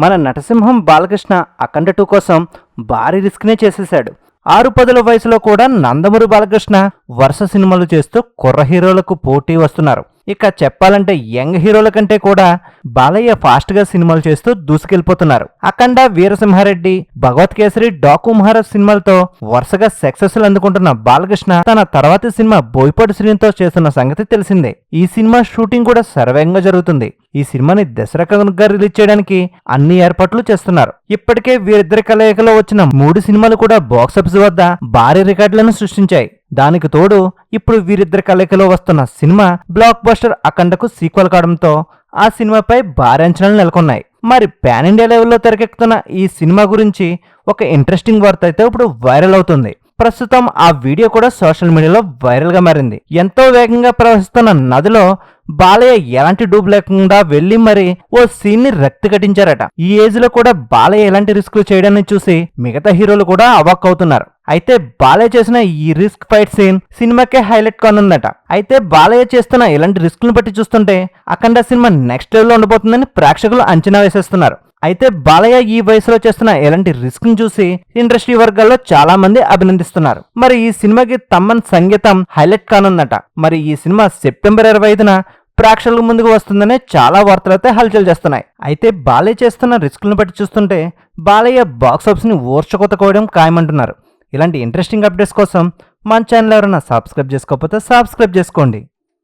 మన నటసింహం బాలకృష్ణ అఖండ 2 కోసం భారీ రిస్క్నే చేసేశాడు. 6-10 వయసులో కూడా నందమూరి బాలకృష్ణ వరుస సినిమాలు చేస్తూ కుర్ర హీరోలకు పోటీ వస్తున్నారు. ఇక చెప్పాలంటే యంగ్ హీరోల కంటే కూడా బాలయ్య ఫాస్ట్ గా సినిమాలు చేస్తూ దూసుకెళ్లిపోతున్నారు. అఖండ, వీరసింహారెడ్డి, భగవత్ కేసరి, డాకు మహారాజ్ సినిమాలతో వరుసగా సక్సెస్లు అందుకుంటున్న బాలకృష్ణ తన తర్వాతి సినిమా బోయపాటి శ్రీనితో చేస్తున్న సంగతి తెలిసిందే. ఈ సినిమా షూటింగ్ కూడా శరవేగంగా జరుగుతుంది. ఈ సినిమాని దసరా కానుకగా రిలీజ్ చేయడానికి అన్ని ఏర్పాట్లు చేస్తున్నారు. ఇప్పటికే వీరిద్దరి కలయికలో వచ్చిన 3 సినిమాలు కూడా బాక్సాఫీస్ వద్ద భారీ రికార్డులను సృష్టించాయి. దానికి తోడు ఇప్పుడు వీరిద్దరి కలయికలో వస్తున్న సినిమా బ్లాక్ బస్టర్ అఖండకు సీక్వెల్ కావడంతో ఆ సినిమాపై భారీ అంచనాలు నెలకొన్నాయి. మరి పాన్ ఇండియా లెవెల్లో తెరకెక్కుతున్న ఈ సినిమా గురించి ఒక ఇంట్రెస్టింగ్ వార్త అయితే ఇప్పుడు వైరల్ అవుతుంది. ప్రస్తుతం ఆ వీడియో కూడా సోషల్ మీడియాలో వైరల్ గా మారింది. ఎంతో వేగంగా ప్రవహిస్తున్న నదిలో బాలయ్య ఎలాంటి డూబ్ లేకుండా వెళ్లి మరి ఓ సీన్ ని రక్తి కట్టించారట. ఈ ఏజ్ లో కూడా బాలయ్య ఎలాంటి రిస్క్లు చేయడాన్ని చూసి మిగతా హీరోలు కూడా అవాక్ అవుతున్నారు. అయితే బాలయ్య చేసిన ఈ రిస్క్ ఫైట్ సీన్ సినిమాకే హైలైట్ కానుందట. అయితే బాలయ్య చేస్తున్న ఇలాంటి రిస్క్లను బట్టి చూస్తుంటే అఖండ సినిమా నెక్స్ట్ లెవెల్ లో ఉండబోతుందని ప్రేక్షకులు అంచనా వేసేస్తున్నారు. అయితే బాలయ్య ఈ వయసులో చేస్తున్న ఎలాంటి రిస్క్ ని చూసి ఇండస్ట్రీ వర్గాల్లో చాలా మంది అభినందిస్తున్నారు. మరి ఈ సినిమాకి తమ్మన్ సంగీతం హైలైట్ కానుందట. మరి ఈ సినిమా సెప్టెంబర్ 25న ప్రేక్షకుల ముందుకు వస్తుందనే చాలా వార్తలు అయితే హల్చల్ చేస్తున్నాయి. అయితే బాలయ్య చేస్తున్న రిస్క్లను బట్టి చూస్తుంటే బాలయ్య బాక్సాఫీస్ ని ఓర్చకొతకోవడం ఖాయమంటున్నారు. ఇలాంటి ఇంట్రెస్టింగ్ అప్డేట్స్ కోసం మన ఛానల్ ఎవరైనా సబ్స్క్రైబ్ చేసుకోకపోతే సబ్స్క్రైబ్ చేసుకోండి.